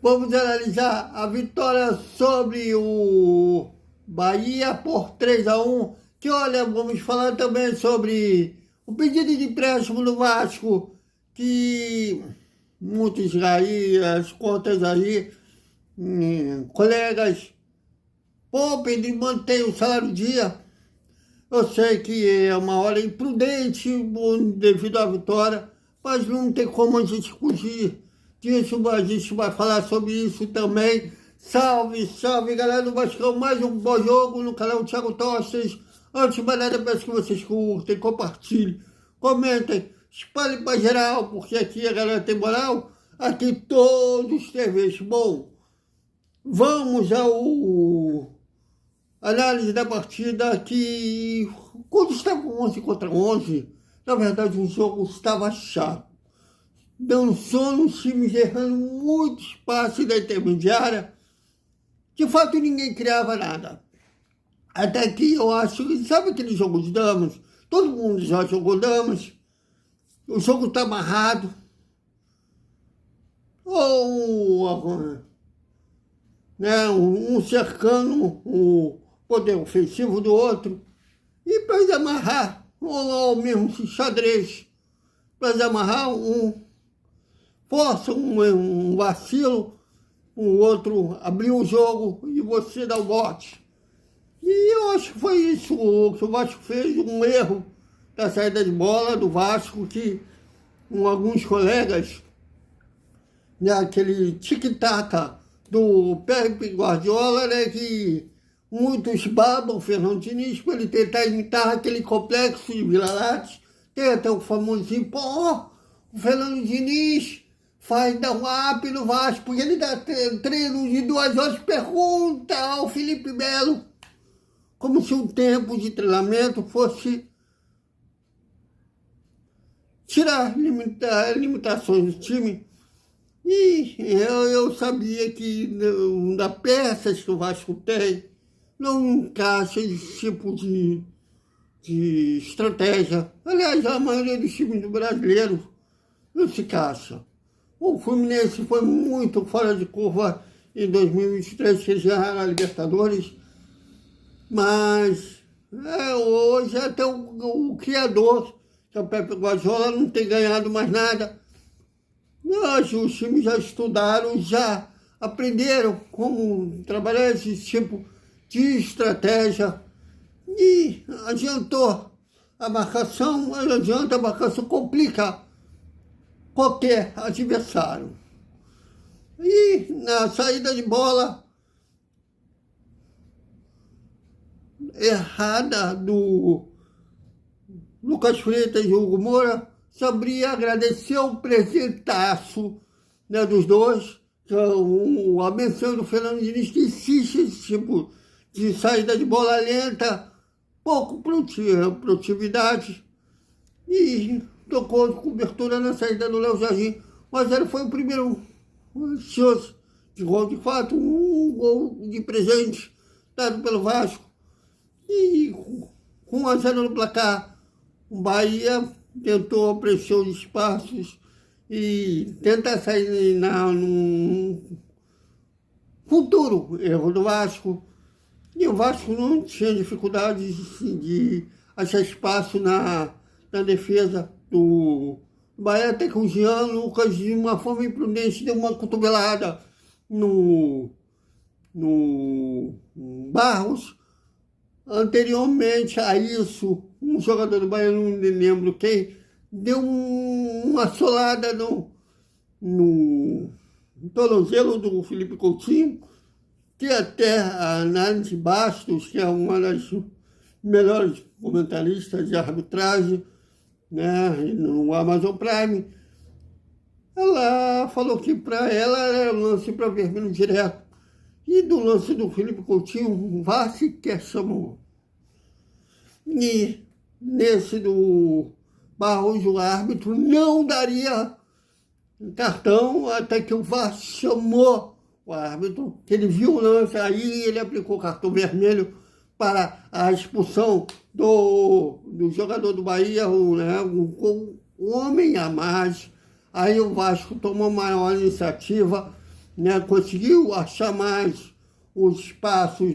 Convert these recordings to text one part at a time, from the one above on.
Vamos analisar a vitória sobre o Bahia por 3-1. Que olha, vamos falar também sobre o pedido de empréstimo do Vasco, que muitos aí, as contas aí, colegas, poupem de manter o salário do dia. Eu sei que é uma hora imprudente devido à vitória, mas não tem como a gente fugir disso. A gente vai falar sobre isso também. Salve, salve, galera do Vascão. Mais um bom jogo no canal Thiago Tostes. Antes de mais nada, peço que vocês curtem, compartilhem, comentem, espalhem para geral, porque aqui a galera tem moral. Aqui todos têm vez. Bom, vamos ao análise da partida que, quando estava 11 contra 11, na verdade o jogo estava chato. Dando sono, os times errando muito espaço da intermediária. De fato, ninguém criava nada. Até que eu acho, sabe aquele jogo de damas? Todo mundo já jogou damas. O jogo está amarrado. Ou né, um cercando o poder ofensivo do outro. E para desamarrar, ou mesmo xadrez, para desamarrar, força um vacilo, o outro abrir o jogo e você dá o bote. E eu acho que foi isso que o Vasco fez, um erro da saída de bola do Vasco, que alguns colegas, né, aquele tic-tac do Pepe Guardiola, né, que muitos babam o Fernando Diniz para ele tentar imitar aquele complexo de Vila-Late. Tem até o famosinho, o Fernando Diniz dá um up no Vasco, porque ele dá treino de 2 horas, pergunta ao Felipe Melo, como se um tempo de treinamento fosse tirar limitações do time. E eu sabia que das peças que o Vasco tem, não encaixa esse tipo de estratégia. Aliás, a maioria dos times do brasileiro não se encaixa. O Fluminense foi muito fora de curva em 2023, que eles ganharam a Libertadores. Mas hoje até o criador, que é o Pepe Guardiola, não tem ganhado mais nada. Hoje os times já estudaram, já aprenderam como trabalhar esse tipo de estratégia. E adiantou a marcação, mas adianta a marcação, complica qualquer adversário. E na saída de bola errada do Lucas Freitas e Hugo Moura, sabia agradecer o presentaço, né, dos dois, a menção do Fernando Diniz, que insiste esse tipo de saída de bola lenta, pouco produtividade, e tocou de cobertura na saída do Léo Jardim. Mas ele foi o primeiro chance de gol, de fato, um gol de presente dado pelo Vasco. E com 1-0 no placar, o Bahia tentou preencher os espaços e tentar sair num futuro erro do Vasco. E o Vasco não tinha dificuldade de achar espaço na defesa do Bahia, até que o Jean Lucas, de uma forma imprudente, deu uma cotovelada no Barros. Anteriormente a isso, um jogador do Bahia, não me lembro quem, deu uma solada no tornozelo do Felipe Coutinho, que até a Nancy Bastos, que é uma das melhores comentaristas de arbitragem, né, no Amazon Prime, ela falou que para ela era um lance para vermelho direto. E do lance do Felipe Coutinho, o VAR sequer chamou. E nesse do Barros, o árbitro não daria cartão até que o VAR chamou o árbitro, que ele viu o lance, aí ele aplicou cartão vermelho para a expulsão do jogador do Bahia, um homem a mais. Aí o Vasco tomou maior iniciativa né, conseguiu achar mais os espaços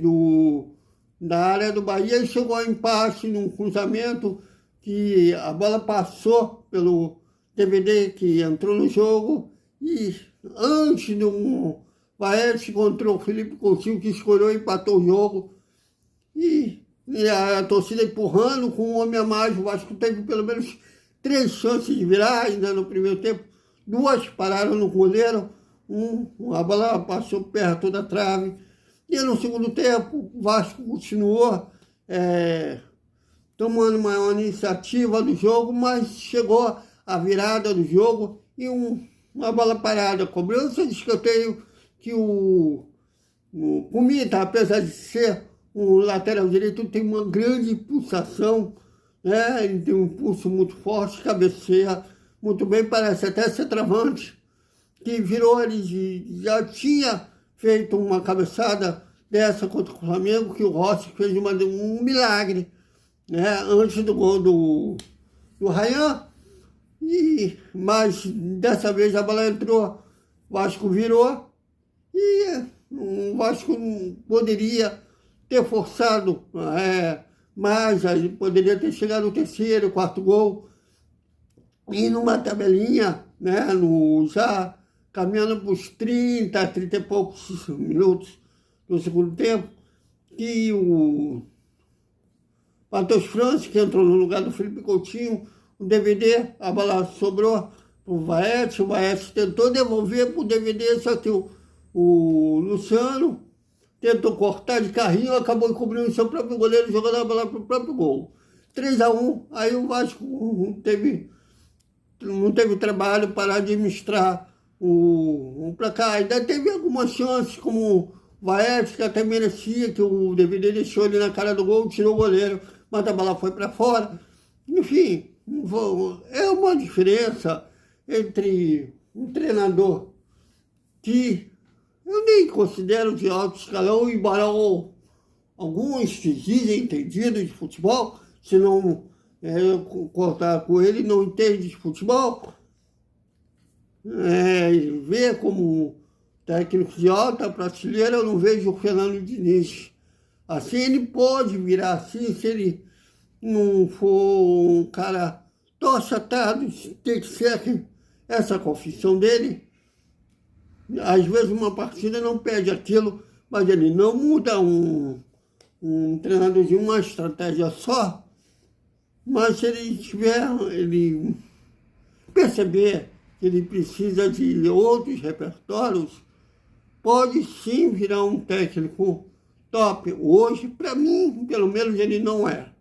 da área do Bahia e chegou a empate num cruzamento que a bola passou pelo DVD que entrou no jogo e antes do Vaete encontrou o Felipe Coutinho que escorou e empatou o jogo e a torcida empurrando com um homem a mais. O Vasco teve pelo menos 3 chances de virar ainda no primeiro tempo, 2 pararam no goleiro, a bola passou perto da trave. E no segundo tempo, o Vasco continuou tomando uma iniciativa do jogo, mas chegou a virada do jogo e uma bola parada, cobrança de escanteio que o Comita, apesar de ser um lateral direito, tem uma grande pulsação, né? Ele tem um pulso muito forte, cabeceia muito bem, parece até centroavante, que virou, ele já tinha feito uma cabeçada dessa contra o Flamengo, que o Rossi fez um milagre, né? Antes do gol do Ryan, mas dessa vez a bola entrou, o Vasco virou, e o Vasco poderia ter forçado mais, poderia ter chegado no terceiro, quarto gol, e numa tabelinha, né, já caminhando para os 30 e poucos minutos do segundo tempo, que o Matheus França, que entrou no lugar do Felipe Coutinho, o DVD, a bola sobrou para o Vaete tentou devolver para o DVD, só que o Luciano tentou cortar de carrinho, acabou encobrindo o seu próprio goleiro, jogando a bola para o próprio gol. 3-1, aí o Vasco não teve trabalho para administrar o placar. Ainda teve algumas chances, como o Vaete, que até merecia, que o DVD deixou ele na cara do gol, tirou o goleiro, mas a bola foi para fora. Enfim, é uma diferença entre um treinador que eu nem considero de alto escalão, embora alguns se dizem entendidos de futebol, se não cortar com ele, não entende de futebol, ver como técnico de alta prateleira, eu não vejo o Fernando Diniz. Assim, ele pode virar assim, se ele não for um cara torchatado, tem que ser essa confissão dele. Às vezes uma partida não perde aquilo, mas ele não muda um treinador de uma estratégia só. Mas se ele perceber que ele precisa de outros repertórios, pode sim virar um técnico top. Hoje, para mim, pelo menos, ele não é.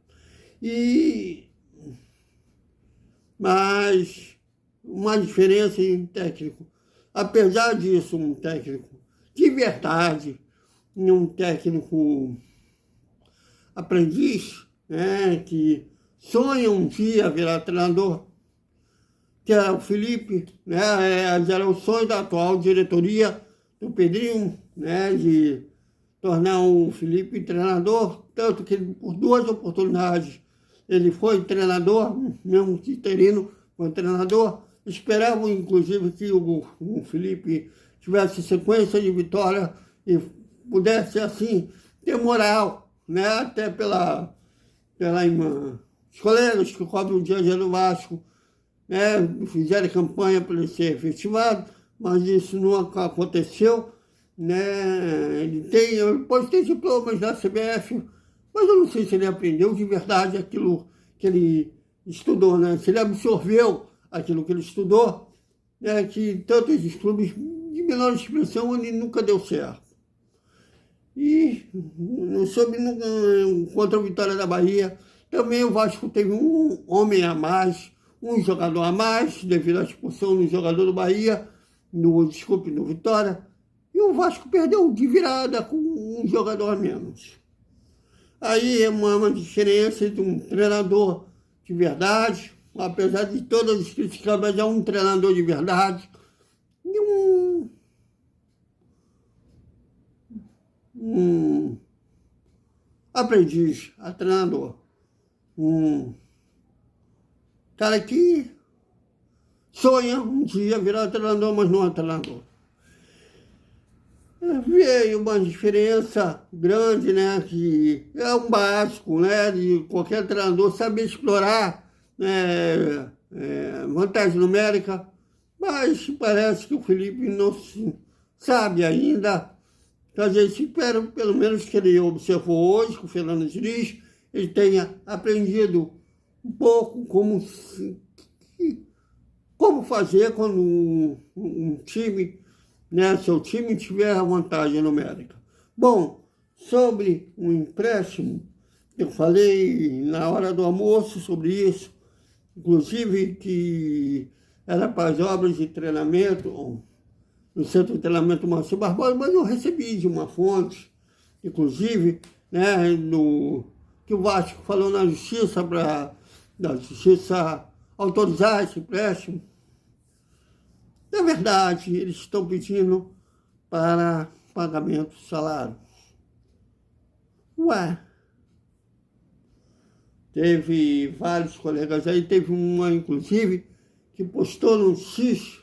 Mas uma diferença em técnico. Apesar disso, um técnico de verdade, um técnico aprendiz, né, que sonha um dia virar treinador, que era o Felipe, né, era o sonho da atual diretoria do Pedrinho, né, de tornar o Felipe treinador, tanto que por 2 oportunidades ele foi treinador, mesmo que interino, foi treinador. Esperavam, inclusive, que o Felipe tivesse sequência de vitória e pudesse, assim, ter moral, né? Até pela os colegas que cobrem o dia a dia do Vasco, né? Fizeram campanha para ele ser efetivado, mas isso não aconteceu, né? Ele pode ter diplomas da CBF, mas eu não sei se ele aprendeu de verdade aquilo que ele estudou, né? Se ele absorveu aquilo que ele estudou, né? Que tantos clubes de menor expressão ele nunca deu certo. E não soube nunca, contra a Vitória da Bahia, também o Vasco teve um homem a mais, um jogador a mais, devido à expulsão do jogador do Bahia, no Vitória, e o Vasco perdeu de virada com um jogador a menos. Aí é uma diferença de um treinador de verdade, apesar de todas as críticas, mas é um treinador de verdade, e um aprendiz a treinador. Um cara que sonha um dia virar treinador, mas não é treinador. veio uma diferença grande, né? Que é um básico, né? De qualquer treinador saber explorar, né, vantagem numérica, mas parece que o Felipe não sabe ainda. Então, a gente espera, pelo menos, que ele observou hoje, que o Fernando Diniz, ele tenha aprendido um pouco como fazer quando um time, né, seu time tiver a vantagem numérica. Bom, sobre o empréstimo, eu falei na hora do almoço sobre isso, inclusive que era para as obras de treinamento, no Centro de Treinamento Márcio Barbosa, mas eu recebi de uma fonte, inclusive, né, que o Vasco falou na justiça para a justiça autorizar esse empréstimo. Na verdade, eles estão pedindo para pagamento de salário. Ué, teve vários colegas aí, teve uma, inclusive, que postou no X,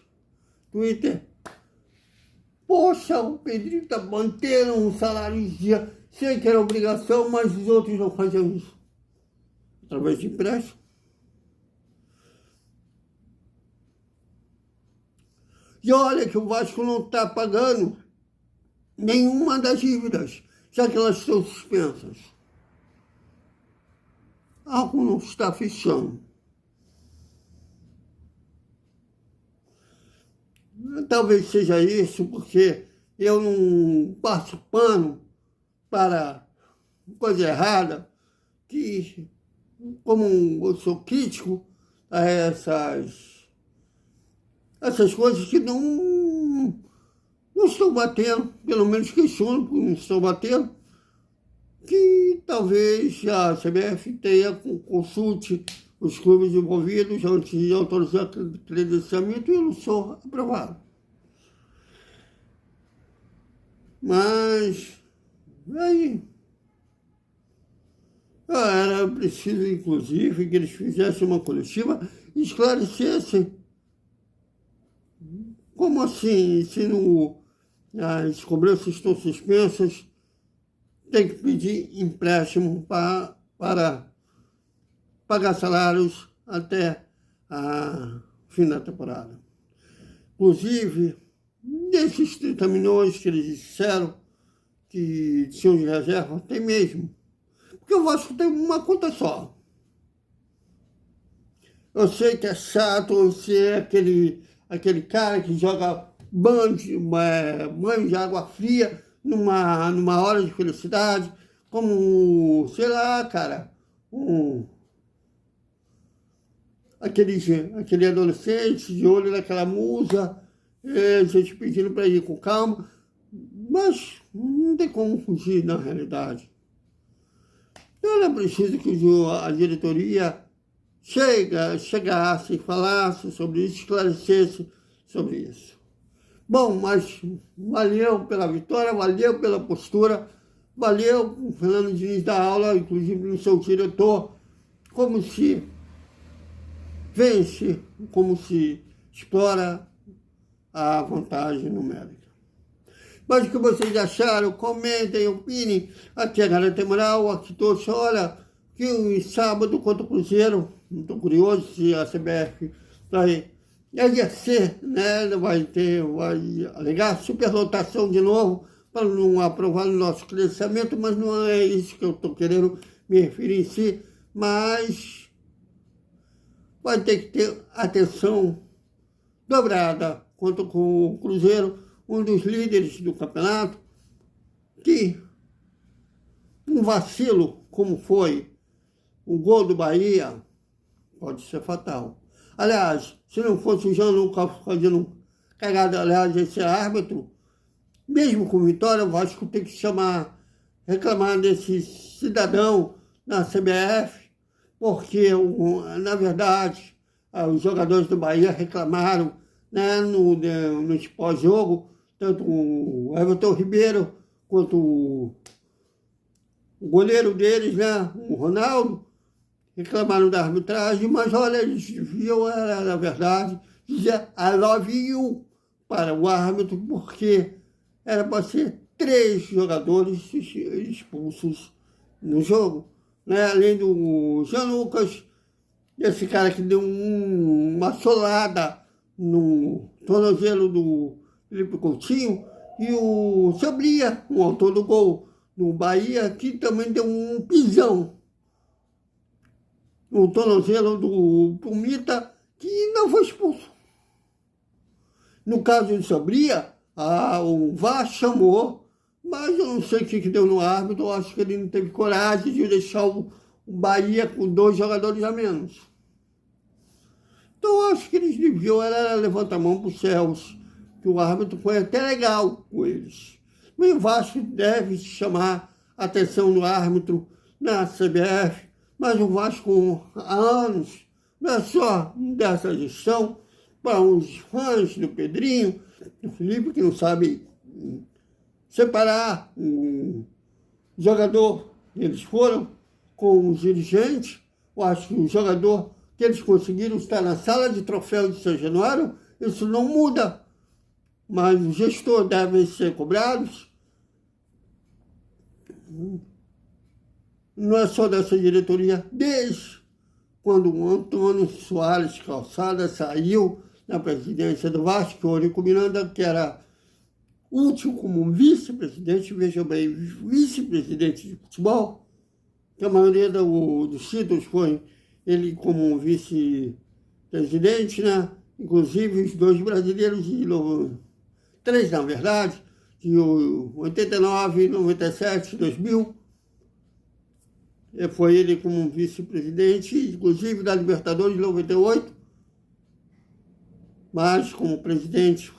Twitter, poxa, o Pedrinho está mantendo um salário em dia, sei que era obrigação, mas os outros não faziam isso. Através de empréstimo. E olha que o Vasco não está pagando nenhuma das dívidas, já que elas estão suspensas. Algo não está fechando. Talvez seja isso, porque eu não passo pano para coisa errada, que, como eu sou crítico a essas coisas que não estão batendo, pelo menos questiono porque não estão batendo, que talvez a CBF consulte os clubes envolvidos antes de autorizar o credenciamento e eu não sou aprovado. Mas aí era preciso, inclusive, que eles fizessem uma coletiva e esclarecessem. Como assim, se as cobranças estão suspensas, tem que pedir empréstimo para pagar salários até a fim da temporada. Inclusive, desses 30 milhões que eles disseram que tinham de reserva, tem mesmo. Porque o Vasco tem uma conta só. Eu sei que é chato ser aquele cara que joga banho de água fria numa hora de felicidade, como, sei lá, cara, aquele adolescente de olho naquela musa, gente pedindo para ir com calma, mas não tem como fugir da realidade. Então era preciso que a diretoria chegasse, falasse sobre isso, esclarecesse sobre isso. Bom, mas valeu pela vitória, valeu pela postura, valeu o Fernando Diniz da aula, inclusive no seu diretor, como se vence, como se explora a vantagem numérica. Mas o que vocês acharam? Comentem, opinem. Aqui a Garota Moral, aqui todos, olha, que o sábado contra o Cruzeiro, estou curioso se a CBF vai exercer, né? Vai alegar superlotação de novo para não aprovar o nosso credenciamento, mas não é isso que eu estou querendo me referir em si, mas vai ter que ter atenção dobrada quanto com o Cruzeiro, um dos líderes do campeonato, que um vacilo como foi o gol do Bahia pode ser fatal. Aliás, se não fosse o Gianluca fazendo cagada, aliás, esse árbitro, mesmo com vitória, o Vasco tem que reclamar desse cidadão na CBF, porque, na verdade, os jogadores do Bahia reclamaram, né, no pós-jogo, tanto o Everton Ribeiro quanto o goleiro deles, né, o Ronaldo, reclamaram da arbitragem, mas olha, eles deviam, na verdade, dizer I love you para o árbitro, porque era para ser 3 jogadores expulsos no jogo, né? Além do Jean Lucas, esse cara que deu uma solada no tornozelo do Felipe Coutinho, e o Sabria, o autor do gol no Bahia, que também deu um pisão no tornozelo do Pumita, que não foi expulso. No caso do Sabria, o VAR chamou, mas eu não sei o que deu no árbitro, eu acho que ele não teve coragem de deixar o Bahia com 2 jogadores a menos. Então eu acho que eles deviam levantar a mão para os céus, que o árbitro foi até legal com eles. Mas o Vasco deve chamar a atenção do árbitro na CBF, mas o Vasco há anos, não é só dessa gestão, para os fãs do Pedrinho, do Felipe, que não sabe separar o jogador que eles foram com os dirigentes. Eu acho que o jogador que eles conseguiram estar na sala de troféus de São Januário, isso não muda, mas o gestor deve ser cobrado. Não é só dessa diretoria, desde quando o Antônio Soares Calçada saiu na presidência do Vasco, o Eurico Miranda, que era útil como vice-presidente, veja bem, vice-presidente de futebol, que a maioria dos títulos foi ele como vice-presidente, né? Inclusive os 2 brasileiros, 3 na verdade, de 89, 97, 2000, foi ele como vice-presidente, inclusive da Libertadores de 98, mas como presidente,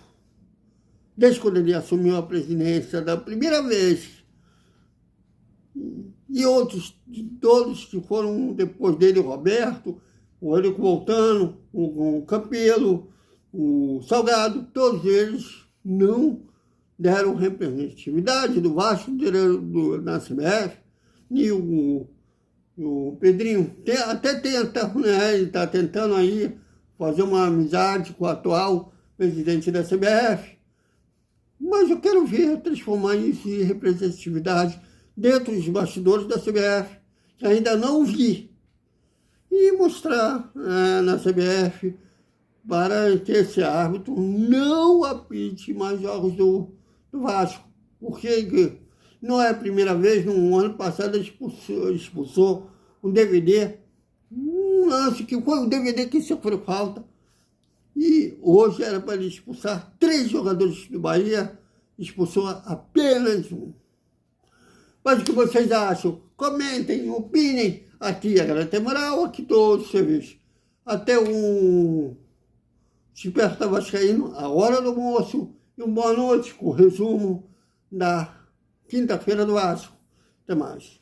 desde quando ele assumiu a presidência da primeira vez, e outros, todos que foram depois dele, o Roberto, o Eurico Voltano, o Campelo, o Salgado, todos eles não deram representatividade do Vasco na CBF, e o Pedrinho até tenta, né, ele está tentando aí fazer uma amizade com o atual presidente da CBF, mas eu quero ver transformar isso em representatividade dentro dos bastidores da CBF, que ainda não vi, e mostrar na CBF para que esse árbitro não apite mais jogos do Vasco, porque não é a primeira vez. No ano passado ele expulsou um DVD, um lance que foi um DVD que sofreu falta, e hoje era para ele expulsar 3 jogadores do Bahia, expulsou apenas 1. Mas o que vocês acham? Comentem, opinem. Aqui a Galera Tem Moral, aqui todos os serviços. Até um Desperta Vascaíno, a hora do almoço, e uma boa noite com o resumo da quinta-feira do Vasco. Até mais.